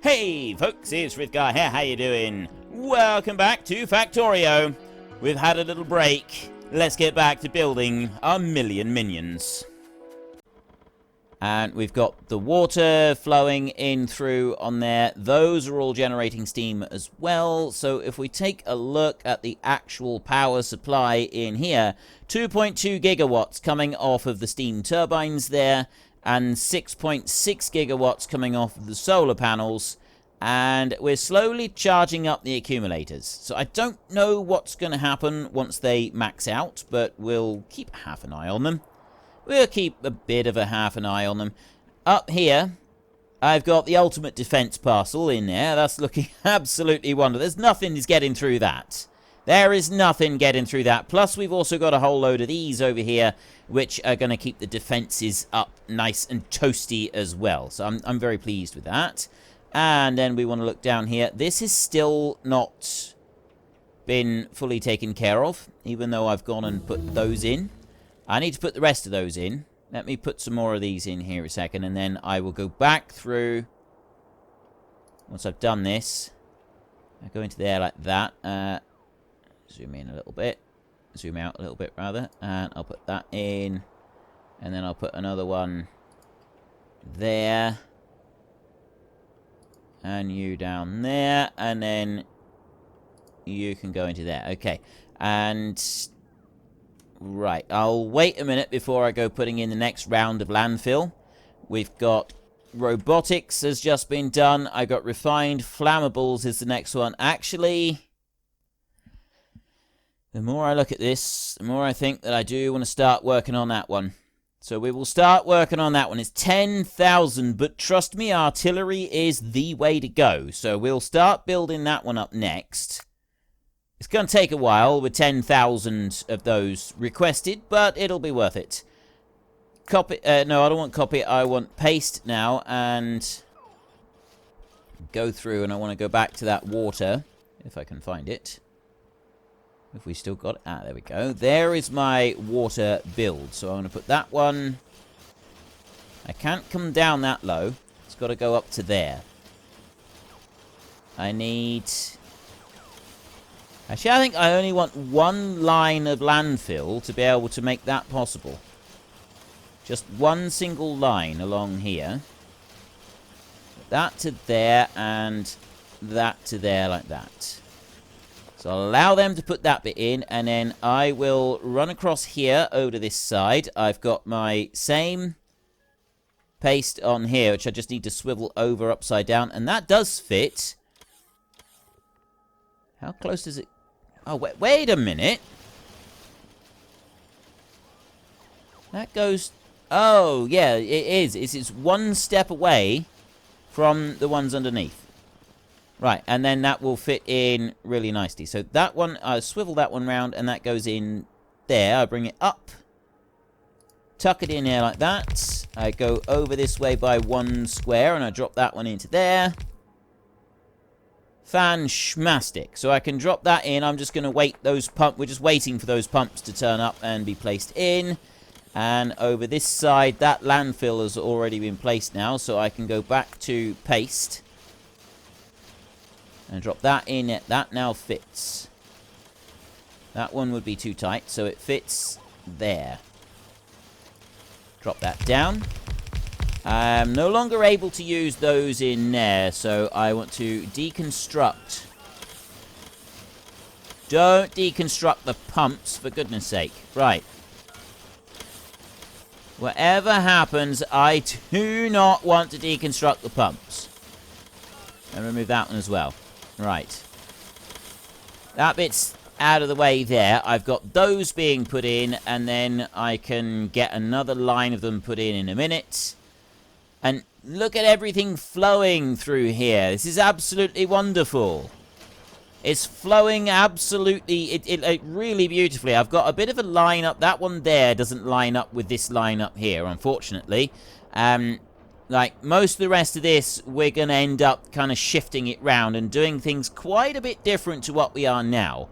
Hey folks, it's Frithgar here, how you doing? Welcome back to Factorio. We've had a little break. Let's get back to building our million minions. And we've got the water flowing in through on there. Those are all generating steam as well. So if we take a look at the actual power supply in here, 2.2 gigawatts coming off of the steam turbines there, and 6.6 gigawatts coming off of the solar panels, and we're slowly charging up the accumulators. So I don't know what's going to happen once they max out, but we'll keep half an eye on them. We'll keep a bit of a half an eye on them. Up here, I've got the ultimate defense parcel in there. That's looking absolutely wonderful. There's nothing is getting through that. There is nothing getting through that. Plus, we've also got a whole load of these over here, which are going to keep the defenses up nice and toasty as well. So I'm very pleased with that. And then we want to look down here. This is still not been fully taken care of, even though I've gone and put those in. I need to put the rest of those in. Let me put some more of these in here a second, and then I will go back through. Once I've done this, I go into there like that. Zoom in a little bit. Zoom out a little bit, rather. And I'll put that in. And then I'll put another one there. And you down there. And then you can go into there. Okay. And right. I'll wait a minute before I go putting in the next round of landfill. We've got robotics has just been done. I got refined flammables is the next one. Actually, the more I look at this, the more I think that I do want to start working on that one. So we will start working on that one. It's 10,000, but trust me, artillery is the way to go. So we'll start building that one up next. It's going to take a while with 10,000 of those requested, but it'll be worth it. Copy. No, I don't want copy. I want paste now and go through, and I want to go back to that water, if I can find it. If we still got it. Ah, there we go. There is my water build. So I'm going to put that one. I can't come down that low. It's got to go up to there. I need... Actually, I think I only want one line of landfill to be able to make that possible. Just one single line along here. That to there and that to there like that. So I'll allow them to put that bit in, and then I will run across here over to this side. I've got my same paste on here, which I just need to swivel over upside down, and that does fit. How close does it... Oh, wait a minute. That goes... Oh, yeah, it is. It's one step away from the ones underneath. Right, and then that will fit in really nicely. So that one, I swivel that one round, and that goes in there. I bring it up, tuck it in there like that. I go over this way by one square, and I drop that one into there. Fantastic. So I can drop that in. I'm just going to wait those pumps. We're just waiting for those pumps to turn up and be placed in. And over this side, that landfill has already been placed now, so I can go back to paste. And drop that in. That now fits. That one would be too tight, so it fits there. Drop that down. I'm no longer able to use those in there, so I want to deconstruct. Don't deconstruct the pumps, for goodness sake. Right. Whatever happens, I do not want to deconstruct the pumps. And remove that one as well. Right. That bit's out of the way there. I've got those being put in, and then I can get another line of them put in a minute. And look at everything flowing through here. This is absolutely wonderful. It's flowing absolutely, it really beautifully. I've got a bit of a line up. That one there doesn't line up with this line up here, unfortunately. Like, most of the rest of this, we're going to end up kind of shifting it round and doing things quite a bit different to what we are now.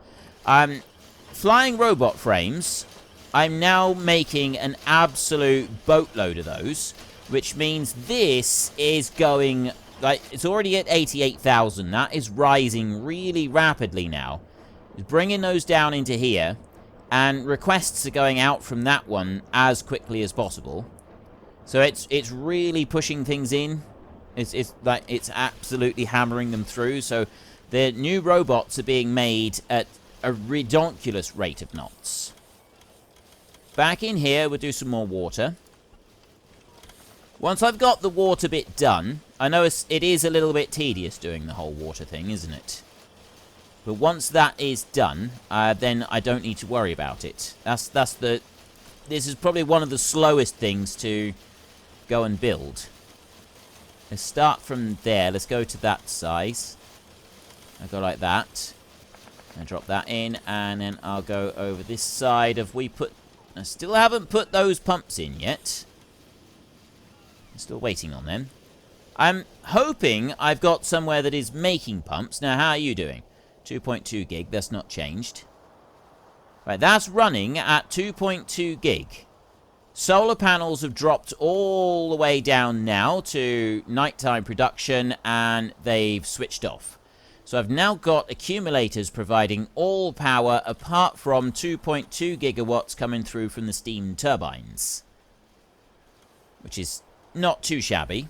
Flying robot frames, I'm now making an absolute boatload of those, which means this is going like, it's already at 88,000. That is rising really rapidly now. It's bringing those down into here. And requests are going out from that one as quickly as possible. So it's really pushing things in. It's absolutely hammering them through. So the new robots are being made at a ridiculous rate of knots. Back in here, we'll do some more water. Once I've got the water bit done, I know it is a little bit tedious doing the whole water thing, isn't it? But once that is done, then I don't need to worry about it. This is probably one of the slowest things to go and build. Let's start from there. Let's go to that size. I'll go like that. And drop that in. And then I'll go over this side of I still haven't put those pumps in yet. I'm still waiting on them. I'm hoping I've got somewhere that is making pumps. Now, how are you doing? 2.2 gig. That's not changed. Right, that's running at 2.2 gig. Solar panels have dropped all the way down now to nighttime production, and they've switched off. So I've now got accumulators providing all power apart from 2.2 gigawatts coming through from the steam turbines, which is not too shabby.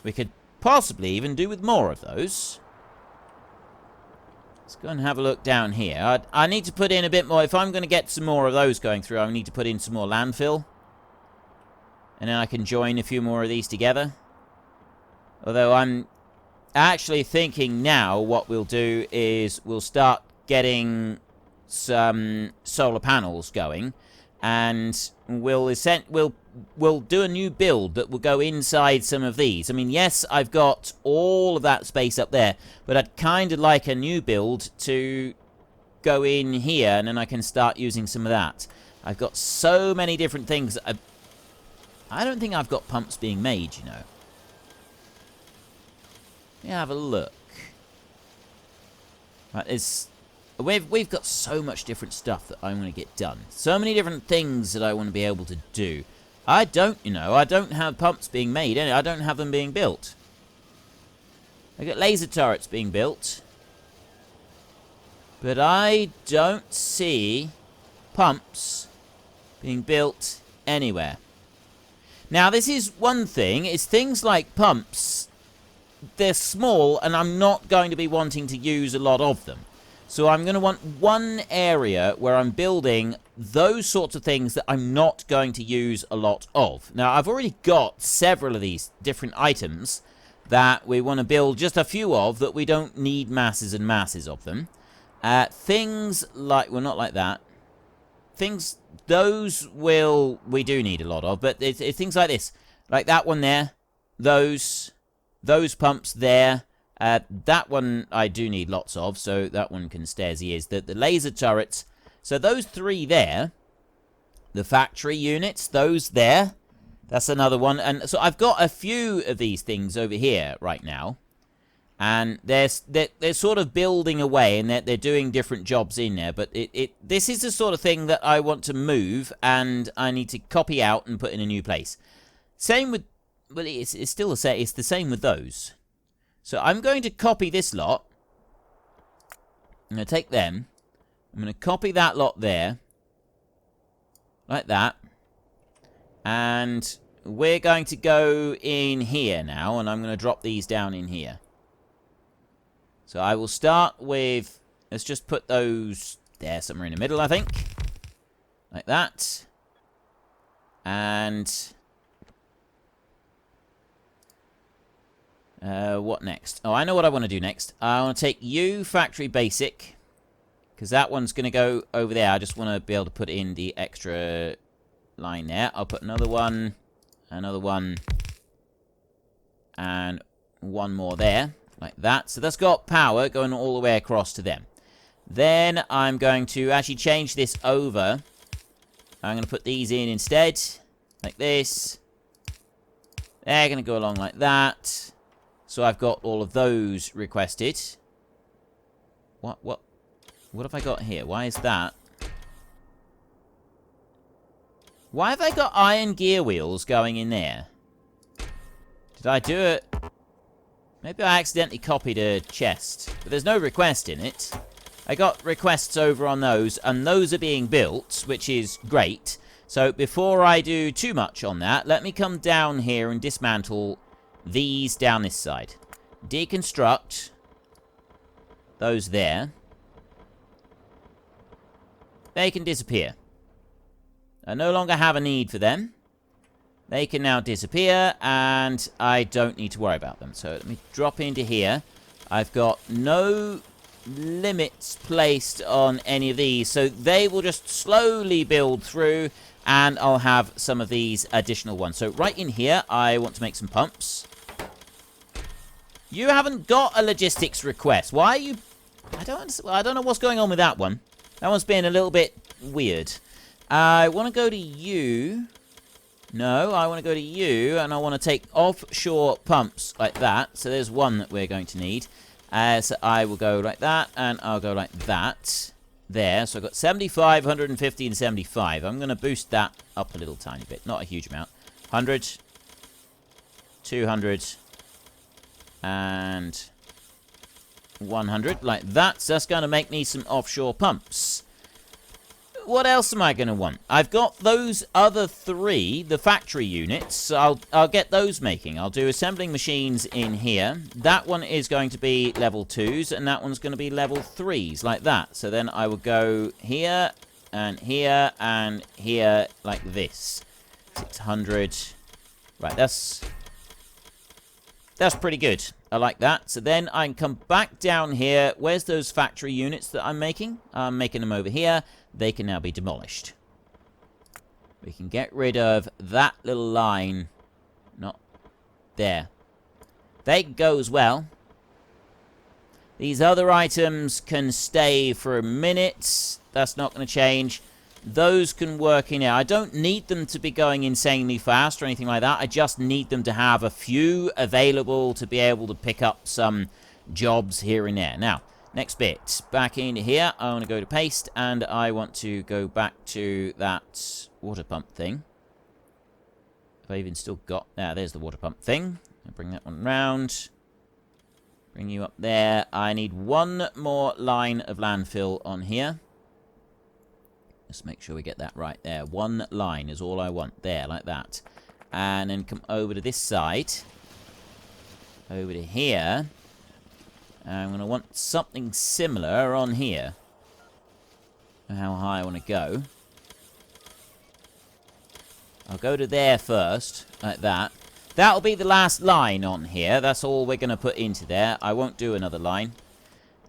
We could possibly even do with more of those. Let's go and have a look down here. I need to put in a bit more. If I'm going to get some more of those going through, I need to put in some more landfill. And then I can join a few more of these together. Although I'm actually thinking now what we'll do is we'll start getting some solar panels going. And we'll do a new build that will go inside some of these. I mean, yes, I've got all of that space up there, but I'd kind of like a new build to go in here, and then I can start using some of that. I've got so many different things. I don't think I've got pumps being made, you know. Let me have a look. Right, we've got so much different stuff that I want to get done. So many different things that I want to be able to do. I don't have pumps being made. I don't have them being built. I got laser turrets being built. But I don't see pumps being built anywhere. Now, this is one thing. It's things like pumps. They're small, and I'm not going to be wanting to use a lot of them. So I'm going to want one area where I'm building those sorts of things that I'm not going to use a lot of. Now, I've already got several of these different items that we want to build just a few of that we don't need masses and masses of them. Things like, well, not like that. Those we do need a lot of, but it's things like this. Like that one there. Those pumps there. That one I do need lots of, so that one can stay as he is. The laser turrets, so those three there, the factory units, those there, that's another one. And so I've got a few of these things over here right now, and they're sort of building away, and they're doing different jobs in there. But this is the sort of thing that I want to move, and I need to copy out and put in a new place. Same with, well, it's still the same. It's the same with those. So I'm going to copy this lot. I'm going to take them. I'm going to copy that lot there. Like that. And we're going to go in here now. And I'm going to drop these down in here. So I will start with... Let's just put those there somewhere in the middle, I think. Like that. And... what next? Oh, I know what I want to do next. I want to take you, Factory Basic, because that one's going to go over there. I just want to be able to put in the extra line there. I'll put another one, and one more there, like that. So that's got power going all the way across to them. Then I'm going to actually change this over. I'm going to put these in instead, like this. They're going to go along like that. So I've got all of those requested. What have I got here? Why is that? Why have I got iron gear wheels going in there? Did I do it? Maybe I accidentally copied a chest. But there's no request in it. I got requests over on those, and those are being built, which is great. So before I do too much on that, let me come down here and dismantle these down this side. Deconstruct those there. They can disappear. I no longer have a need for them. They can now disappear, and I don't need to worry about them. So let me drop into here. I've got no limits placed on any of these, so they will just slowly build through, and I'll have some of these additional ones. So right in here, I want to make some pumps. You haven't got a logistics request. Why are you... I don't know what's going on with that one. That one's being a little bit weird. I want to go to you. No, I want to go to you, and I want to take offshore pumps like that. So there's one that we're going to need. So I will go like that, and I'll go like that. There, so I've got 75, 150, and 75. I'm going to boost that up a little tiny bit. Not a huge amount. 100, 200, and 100. Like that. So that's going to make me some offshore pumps. What else am I going to want? I've got those other three, the factory units. I'll get those making. I'll do assembling machines in here. That one is going to be level 2s, and that one's going to be level 3s, like that. So then I will go here, and here, and here, like this. 600. Right, that's pretty good. I like that. So then I can come back down here. Where's those factory units that I'm making? I'm making them over here. They can now be demolished. We can get rid of that little line. Not there. They can go as well. These other items can stay for a minute. That's not going to change. Those can work in here. I don't need them to be going insanely fast or anything like that. I just need them to have a few available to be able to pick up some jobs here and there. Now, next bit. Back in here, I want to go to paste, and I want to go back to that water pump thing. Have I even still got... there's the water pump thing. I'll bring that one round. Bring you up there. I need one more line of landfill on here. Let's make sure we get that right there. One line is all I want. There, like that. And then come over to this side. Over to here. I'm going to want something similar on here. How high I want to go. I'll go to there first, like that. That'll be the last line on here. That's all we're going to put into there. I won't do another line.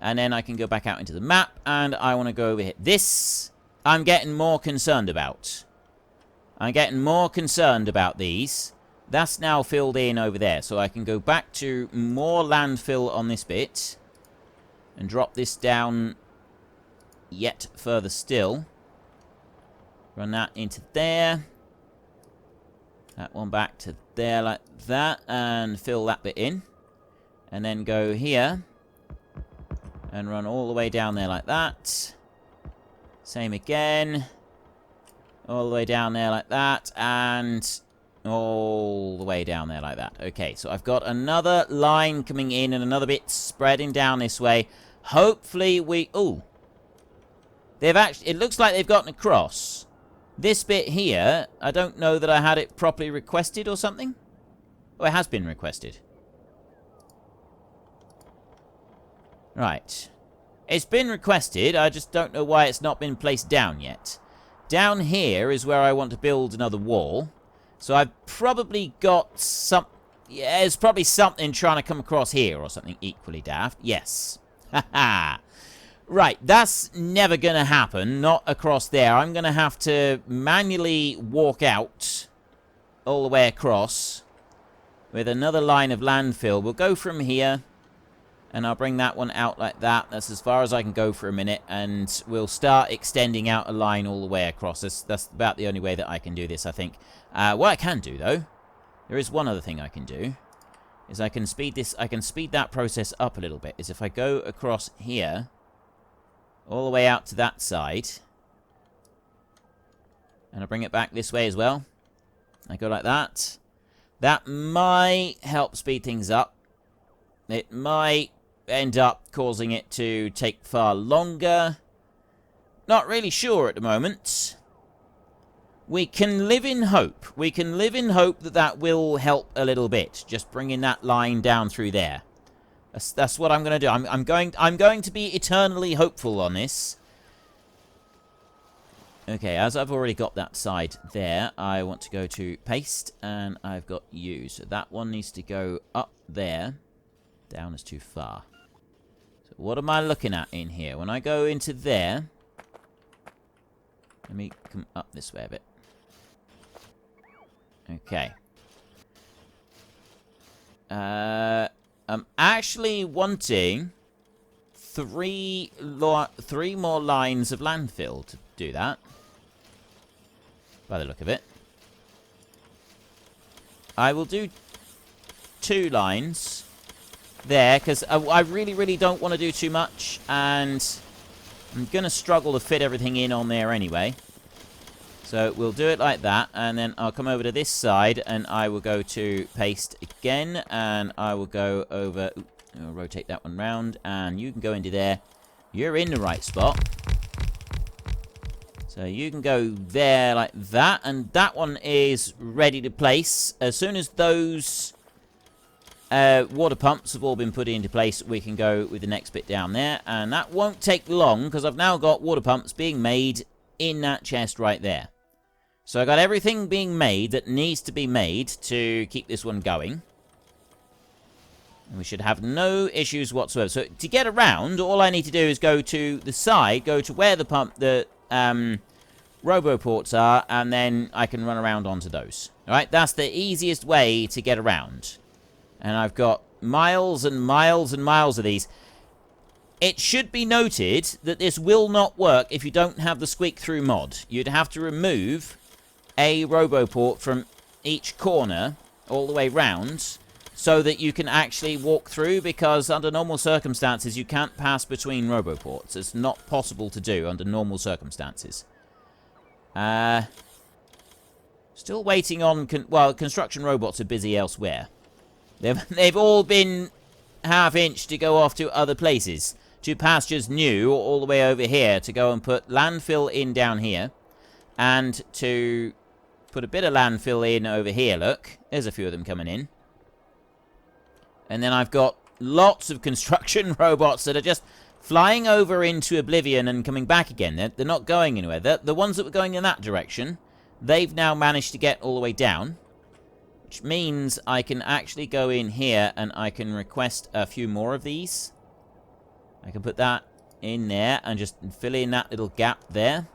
And then I can go back out into the map, and I want to go over here. This, I'm getting more concerned about. I'm getting more concerned about these. That's now filled in over there. So I can go back to more landfill on this bit. And drop this down yet further still. Run that into there. That one back to there like that. And fill that bit in. And then go here. And run all the way down there like that. Same again. All the way down there like that. And all the way down there like that. Okay, so I've got another line coming in and another bit spreading down this way. Hopefully we... Ooh. They've actually... It looks like they've gotten across. This bit here, I don't know that I had it properly requested or something. Oh, it has been requested. Right. It's been requested. I just don't know why it's not been placed down yet. Down here is where I want to build another wall. So I've probably got some... Yeah, there's probably something trying to come across here or something equally daft. Yes. Haha. Right, that's never going to happen. Not across there. I'm going to have to manually walk out all the way across with another line of landfill. We'll go from here, and I'll bring that one out like that. That's as far as I can go for a minute, and we'll start extending out a line all the way across. That's about the only way that I can do this, I think. What I can do, though, there is one other thing I can do, is I can speed that process up a little bit, is if I go across here, all the way out to that side, and I bring it back this way as well. I go like that. That might help speed things up. It might end up causing it to take far longer. Not really sure at the moment. We can live in hope. We can live in hope that that will help a little bit. Just bringing that line down through there. That's what I'm going to do. I'm going to be eternally hopeful on this. Okay, as I've already got that side there, I want to go to paste, and I've got you. So that one needs to go up there. Down is too far. So what am I looking at in here? When I go into there, let me come up this way a bit. Okay. I'm actually wanting three more lines of landfill to do that. By the look of it. I will do 2 lines there, because I really, really don't want to do too much, and I'm going to struggle to fit everything in on there anyway. So we'll do it like that, and then I'll come over to this side, and I will go to paste again, and I will go over... Ooh, I'll rotate that one round, and you can go into there. You're in the right spot. So you can go there like that, and that one is ready to place. As soon as those water pumps have all been put into place, we can go with the next bit down there, and that won't take long, because I've now got water pumps being made in that chest right there. So I got everything being made that needs to be made to keep this one going. And we should have no issues whatsoever. So to get around, all I need to do is go to the side, go to where the roboports are, and then I can run around onto those. Alright, that's the easiest way to get around. And I've got miles and miles and miles of these. It should be noted that this will not work if you don't have the squeak through mod. You'd have to remove a roboport from each corner all the way round so that you can actually walk through, because under normal circumstances you can't pass between roboports. It's not possible to do under normal circumstances. Still waiting on... well, construction robots are busy elsewhere. They've all been half-inch to go off to other places. To pastures new, all the way over here, to go and put landfill in down here. And to put a bit of landfill in over here, look. There's a few of them coming in. And then I've got lots of construction robots that are just flying over into oblivion and coming back again. They're not going anywhere. The ones that were going in that direction, they've now managed to get all the way down. Which means I can actually go in here and I can request a few more of these. I can put that in there and just fill in that little gap there.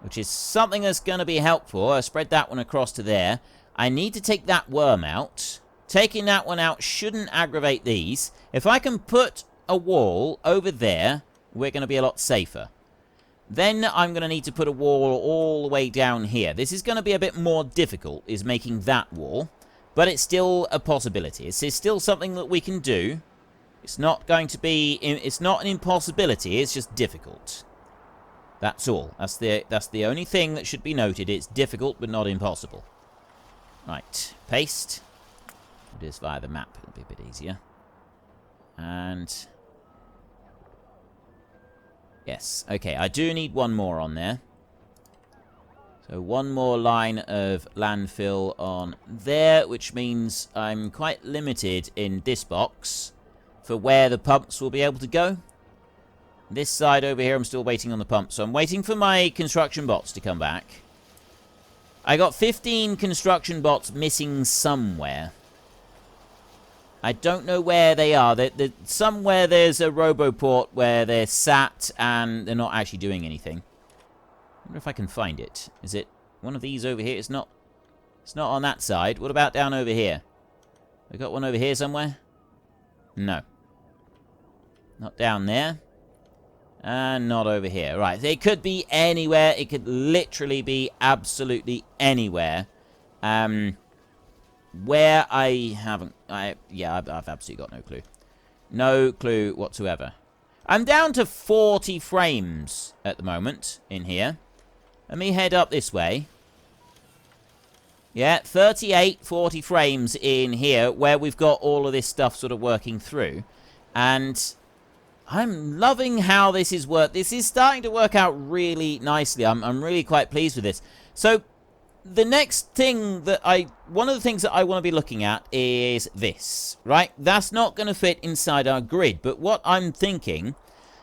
Which is something that's going to be helpful. I spread that one across to there. I need to take that worm out. Taking that one out shouldn't aggravate these. If I can put a wall over there, we're going to be a lot safer. Then I'm going to need to put a wall all the way down here. This is going to be a bit more difficult, is making that wall. But it's still a possibility. It's still something that we can do. It's not going to be... it's not an impossibility, it's just difficult. That's all. That's the only thing that should be noted. It's difficult, but not impossible. Right. Paste. Do this via the map. It'll be a bit easier. And... yes. Okay, I do need one more on there. So one more line of landfill on there, which means I'm quite limited in this box for where the pumps will be able to go. This side over here, I'm still waiting on the pump. So I'm waiting for my construction bots to come back. I got 15 construction bots missing somewhere. I don't know where they are. Somewhere there's a roboport where they're sat and they're not actually doing anything. I wonder if I can find it. Is it one of these over here? It's not on that side. What about down over here? I got one over here somewhere? No. Not down there. And not over here. Right, it could be anywhere. It could literally be absolutely anywhere. Where I haven't... yeah, I've absolutely got no clue. No clue whatsoever. I'm down to 40 frames at the moment in here. Let me head up this way. Yeah, 38, 40 frames in here where we've got all of this stuff sort of working through. And I'm loving how this is This is starting to work out really nicely. I'm really quite pleased with this. So the next thing that one of the things that I want to be looking at is this, right? That's not going to fit inside our grid, but what I'm thinking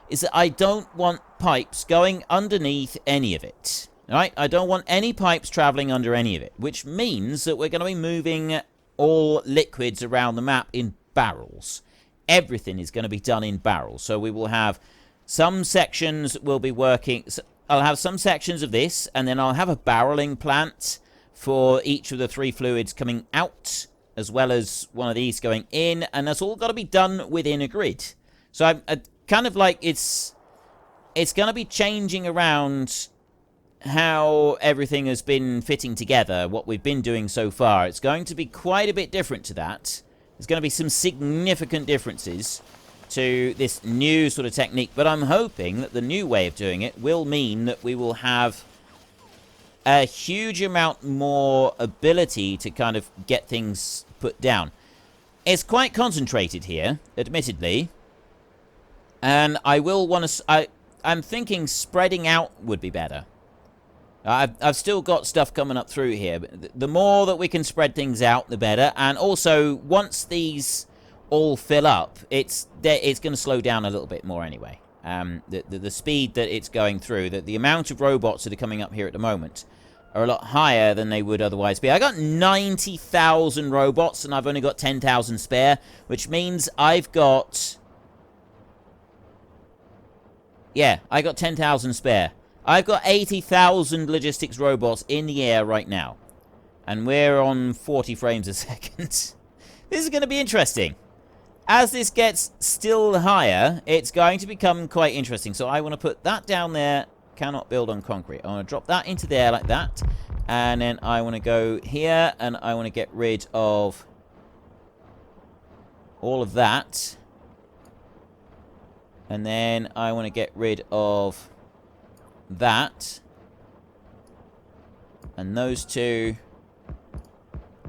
is that I don't want pipes going underneath any of it, right? I don't want any pipes traveling under any of it, which means that we're going to be moving all liquids around the map in barrels. Everything is going to be done in barrels, so we will have some sections will be working. I'll have some sections of this, and then I'll have a barreling plant for each of the 3 fluids coming out, as well as one of these going in, and that's all got to be done within a grid. So I kind of like it's going to be changing around how everything has been fitting together, what we've been doing so far. It's going to be quite a bit different to that. There's going to be some significant differences to this new sort of technique, but I'm hoping that the new way of doing it will mean that we will have a huge amount more ability to kind of get things put down. It's quite concentrated here, admittedly, and I will want to... I'm thinking spreading out would be better. I've still got stuff coming up through here, but the more that we can spread things out, the better. And also, once these all fill up, it's going to slow down a little bit more anyway. The speed that it's going through, the amount of robots that are coming up here at the moment are a lot higher than they would otherwise be. I got 90,000 robots, and I've only got 10,000 spare, which means I've got... Yeah, I got 10,000 spare. I've got 80,000 logistics robots in the air right now. And we're on 40 frames a second. This is going to be interesting. As this gets still higher, it's going to become quite interesting. So I want to put that down there. Cannot build on concrete. I want to drop that into there like that. And then I want to go here. And I want to get rid of all of that. And then I want to get rid of that. And those two.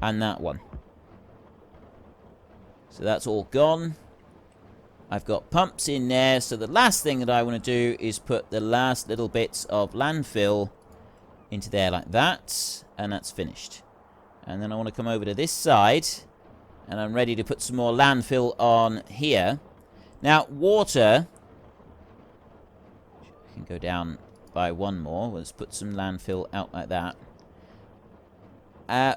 And that one. So that's all gone. I've got pumps in there. So the last thing that I want to do is put the last little bits of landfill into there like that. And that's finished. And then I want to come over to this side. And I'm ready to put some more landfill on here. Now, water... I can go down by one more. Let's put some landfill out like that.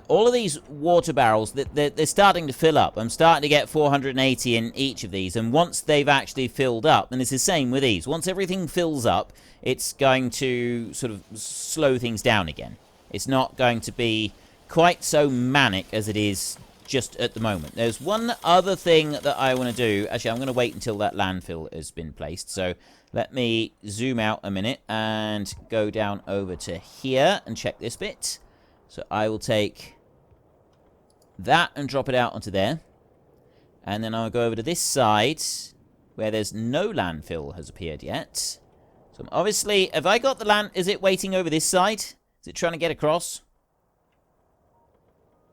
All of these water barrels, they're starting to fill up. I'm starting to get 480 in each of these. And once they've actually filled up, and it's the same with these. Once everything fills up, it's going to sort of slow things down again. It's not going to be quite so manic as it is just at the moment. There's one other thing that I want to do. Actually, I'm going to wait until that landfill has been placed. So let me zoom out a minute and go down over to here and check this bit. So I will take that and drop it out onto there. And then I'll go over to this side where there's no landfill has appeared yet. So obviously, have I got the land? Is it waiting over this side? Is it trying to get across?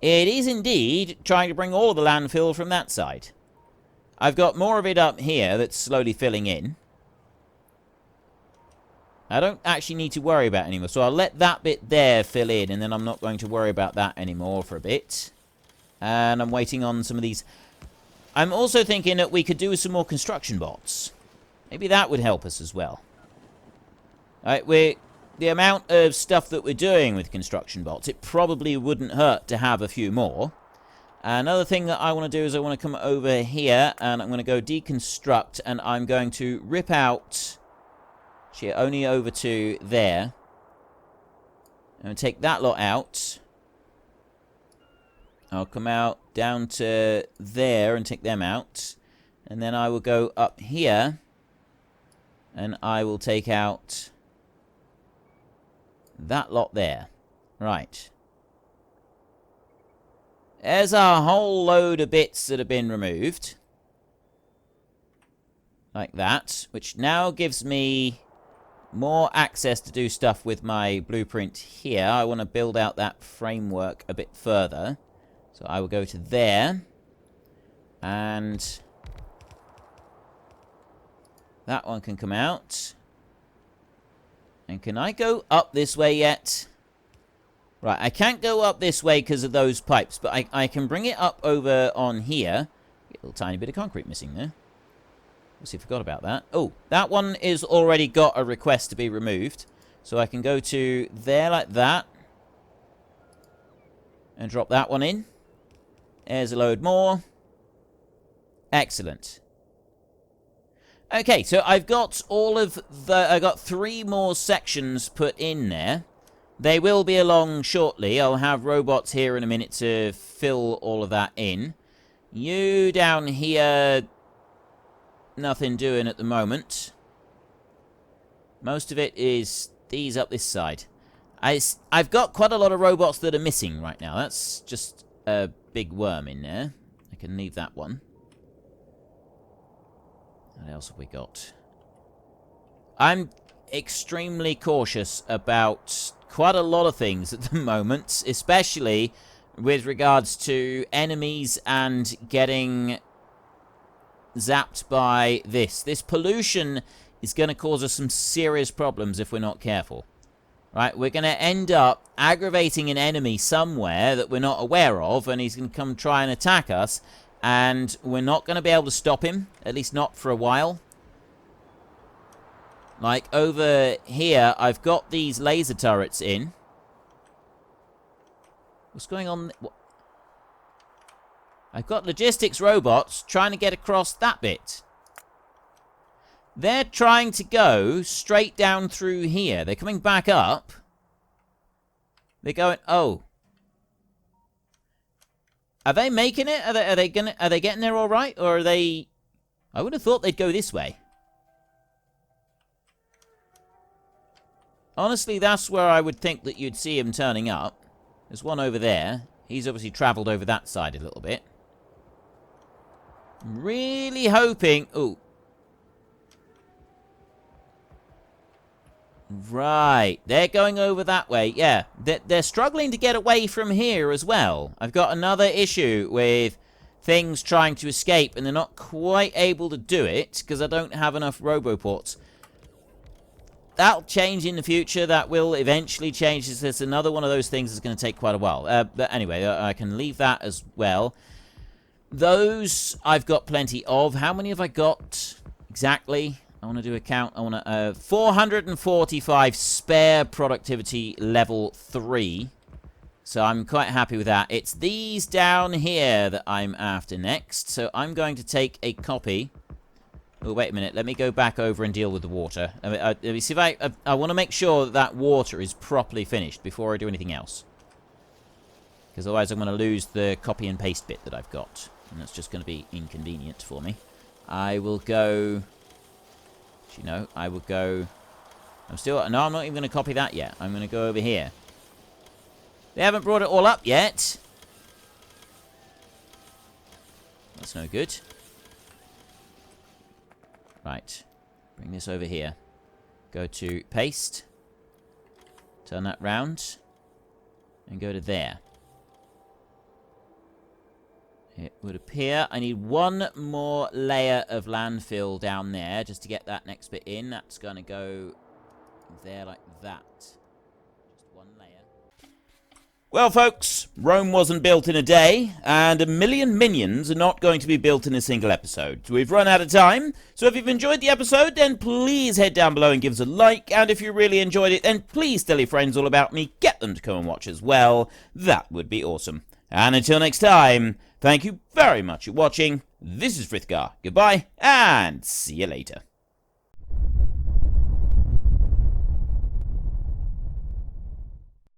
It is indeed trying to bring all the landfill from that side. I've got more of it up here that's slowly filling in. I don't actually need to worry about it anymore. So I'll let that bit there fill in, and then I'm not going to worry about that anymore for a bit. And I'm waiting on some of these. I'm also thinking that we could do some more construction bots. Maybe that would help us as well. Alright, the amount of stuff that we're doing with construction bots, it probably wouldn't hurt to have a few more. Another thing that I want to do is I want to come over here, and I'm going to go deconstruct, and I'm going to rip out... Actually, only over to there. I'm going to take that lot out. I'll come out down to there and take them out. And then I will go up here. And I will take out that lot there. Right. There's a whole load of bits that have been removed. Like that. Which now gives me more access to do stuff with my blueprint here. I want to build out that framework a bit further. So I will go to there. And that one can come out. And can I go up this way yet? Right, I can't go up this way because of those pipes, but I can bring it up over on here. Get a little tiny bit of concrete missing there. Let's see, I forgot about that. Oh, that one is already got a request to be removed. So I can go to there like that. And drop that one in. There's a load more. Excellent. Okay, so I've got I got 3 more sections put in there. They will be along shortly. I'll have robots here in a minute to fill all of that in. You down here, nothing doing at the moment. Most of it is these up this side. I've got quite a lot of robots that are missing right now. That's just a big worm in there. I can leave that one. What else have we got? I'm extremely cautious about quite a lot of things at the moment, especially with regards to enemies and getting zapped by this. This pollution is going to cause us some serious problems if we're not careful. Right, we're going to end up aggravating an enemy somewhere that we're not aware of, and he's going to come try and attack us, and we're not going to be able to stop him, at least not for a while. Like, over here, I've got these laser turrets in. What's going on? What? I've got logistics robots trying to get across that bit. They're trying to go straight down through here. They're coming back up. They're going... Oh. Are they making it? Are they getting there all right? Or are they... I would have thought they'd go this way. Honestly, that's where I would think that you'd see him turning up. There's one over there. He's obviously travelled over that side a little bit. I'm really hoping... Ooh. Right. They're going over that way. Yeah. They're struggling to get away from here as well. I've got another issue with things trying to escape, and they're not quite able to do it because I don't have enough roboports. That'll change in the future. That will eventually change. It's another one of those things that's going to take quite a while. But anyway, I can leave that as well. Those I've got plenty of. How many have I got exactly? I want to do a count. I want to 445 spare productivity level 3. So I'm quite happy with that. It's these down here that I'm after next. So I'm going to take a copy. Oh, wait a minute. Let me go back over and deal with the water. Let me see if I want to make sure that that water is properly finished before I do anything else. Because otherwise I'm going to lose the copy and paste bit that I've got. And that's just going to be inconvenient for me. I will go... You know, I will go... No, I'm not even going to copy that yet. I'm going to go over here. They haven't brought it all up yet. That's no good. Right. Bring this over here. Go to paste. Turn that round. And go to there. It would appear I need one more layer of landfill down there just to get that next bit in. That's going to go there like that. Just one layer. Well, folks, Rome wasn't built in a day, and 1 million minions are not going to be built in a single episode. We've run out of time, so if you've enjoyed the episode, then please head down below and give us a like, and if you really enjoyed it, then please tell your friends all about me. Get them to come and watch as well. That would be awesome. And until next time, thank you very much for watching. This is Frithgar. Goodbye, and see you later.